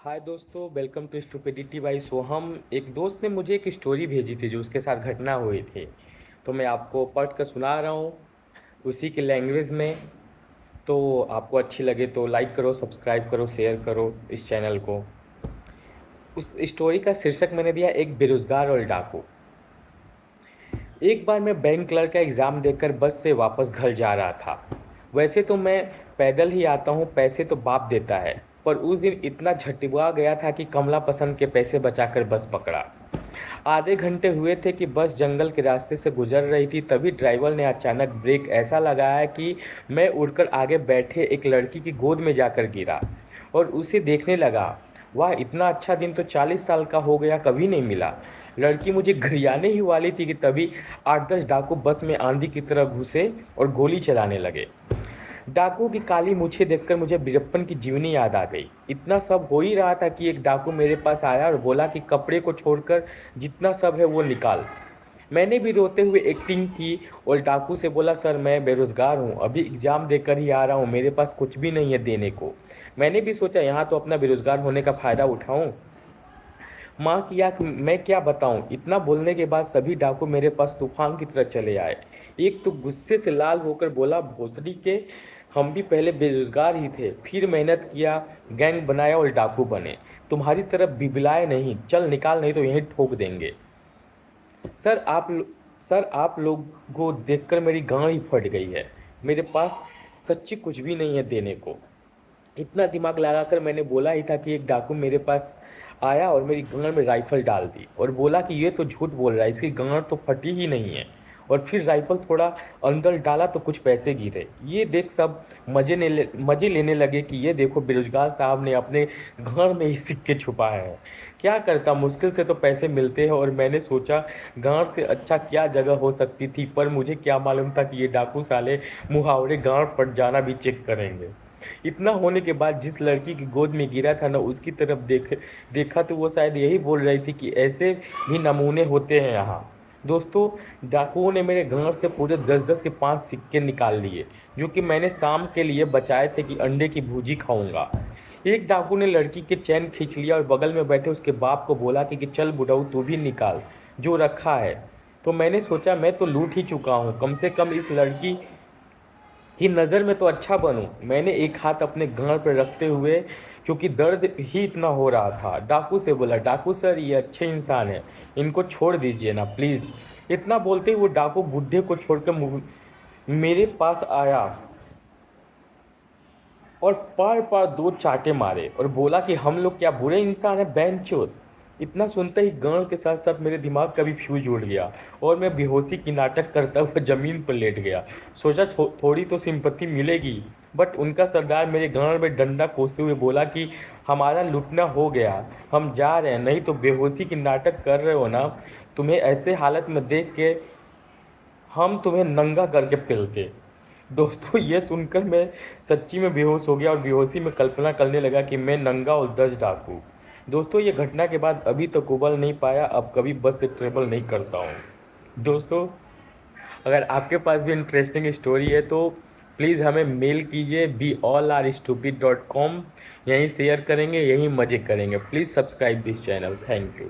हाय दोस्तों, welcome to stupidity by सोहम। एक दोस्त ने मुझे एक स्टोरी भेजी थी जो उसके साथ घटना हुई थी। तो मैं आपको पढ़ कर सुना रहा हूँ उसी के लैंग्वेज में। तो आपको अच्छी लगे तो लाइक करो, सब्सक्राइब करो, शेयर करो इस चैनल को। उस स्टोरी का शीर्षक मैंने दिया एक बेरोजगार और डाकू। एक बार मैं बैंक क्लर्क का एग्ज़ाम देकर बस से वापस घर जा रहा था। वैसे तो मैं पैदल ही आता हूँ, पैसे तो बाप देता है। पर उस दिन इतना झटवा गया था कि कमला पसंद के पैसे बचाकर बस पकड़ा। आधे घंटे हुए थे कि बस जंगल के रास्ते से गुजर रही थी, तभी ड्राइवर ने अचानक ब्रेक ऐसा लगाया कि मैं उड़कर आगे बैठे एक लड़की की गोद में जाकर गिरा और उसे देखने लगा। वाह, इतना अच्छा दिन तो 40 साल का हो गया कभी नहीं मिला। लड़की मुझे गरियाने ही वाली थी कि तभी 8-10 डाकू बस में आंधी की तरह घुसे और गोली चलाने लगे। डाकू की काली मूछें देखकर मुझे वीरप्पन की जीवनी याद आ गई। इतना सब हो ही रहा था कि एक डाकू मेरे पास आया और बोला कि कपड़े को छोड़कर जितना सब है वो निकाल। मैंने भी रोते हुए एक्टिंग की और डाकू से बोला, सर मैं बेरोज़गार हूँ, अभी एग्ज़ाम देकर ही आ रहा हूँ, मेरे पास कुछ भी नहीं है देने को। मैंने भी सोचा यहाँ तो अपना बेरोज़गार होने का फ़ायदा उठाऊँ। माँ की आँख मैं क्या बताऊँ। इतना बोलने के बाद सभी डाकू मेरे पास तूफान की तरह चले आए। एक तो गुस्से से लाल होकर बोला, भोसड़ी के, हम भी पहले बेरोजगार ही थे, फिर मेहनत किया, गैंग बनाया और डाकू बने। तुम्हारी तरफ बिबिलाए नहीं, चल निकाल नहीं तो यहीं ठोक देंगे। सर आप लो- सर आप लोग को देखकर मेरी गांड ही फट गई है। मेरे पास सच्ची कुछ भी नहीं है देने को। इतना दिमाग लगाकर मैंने बोला ही था कि एक डाकू मेरे पास आया और मेरी गांड में राइफल डाल दी और बोला कि ये तो झूठ बोल रहा है, इसकी गांड तो फटी ही नहीं है। और फिर राइफल थोड़ा अंदर डाला तो कुछ पैसे गिरे। ये देख सब मज़े लेने लगे कि ये देखो बेरोजगार साहब ने अपने गांड में ही सिक्के छुपाए हैं। क्या करता, मुश्किल से तो पैसे मिलते हैं। और मैंने सोचा गांड से अच्छा क्या जगह हो सकती थी, पर मुझे क्या मालूम था कि ये डाकू साले मुहावरे गांड फट जाना भी चेक करेंगे। इतना होने के बाद जिस लड़की की गोद में गिरा था ना, उसकी तरफ देखा तो वो शायद यही बोल रही थी कि ऐसे भी नमूने होते हैं यहाँ। दोस्तों, डाकुओं ने मेरे घर से पूरे 10-10 के 5 सिक्के निकाल लिए, जो कि मैंने शाम के लिए बचाए थे कि अंडे की भुर्जी खाऊंगा। एक डाकू ने लड़की के चैन खींच लिया और बगल में बैठे उसके बाप को बोला कि चल बुढ़ऊ तू भी निकाल जो रखा है। तो मैंने सोचा मैं तो लूट ही चुका हूँ, कम से कम इस लड़की की नज़र में तो अच्छा बनूं। मैंने एक हाथ अपने गाल पर रखते हुए, क्योंकि दर्द ही इतना हो रहा था, डाकू से बोला, डाकू सर ये अच्छे इंसान हैं, इनको छोड़ दीजिए ना प्लीज़। इतना बोलते ही वो डाकू बुढ़े को छोड़कर मेरे पास आया और पार पार 2 चाटे मारे और बोला कि हम लोग क्या बुरे इंसान हैं बेंचोद। इतना सुनते ही गांड के साथ साथ मेरे दिमाग का भी फ्यूज उड़ गया और मैं बेहोशी की नाटक करता हुआ ज़मीन पर लेट गया। सोचा थोड़ी तो सिंपत्ति मिलेगी, बट उनका सरदार मेरे गांड में डंडा कोसते हुए बोला कि हमारा लुटना हो गया, हम जा रहे हैं, नहीं तो बेहोशी की नाटक कर रहे हो ना, तुम्हें ऐसे हालत में देख के हम तुम्हें नंगा करके पेलते। दोस्तों, ये सुनकर मैं सच्ची में बेहोश हो गया और बेहोशी में कल्पना करने लगा कि मैं नंगा और 10 डाकू। दोस्तों, ये घटना के बाद अभी तक उबल नहीं पाया, अब कभी बस से ट्रेवल नहीं करता हूँ। दोस्तों, अगर आपके पास भी इंटरेस्टिंग स्टोरी है तो प्लीज़ हमें मेल कीजिए beallrestupid.com। यहीं शेयर करेंगे, यहीं मज़े करेंगे। Please subscribe this channel. Thank you.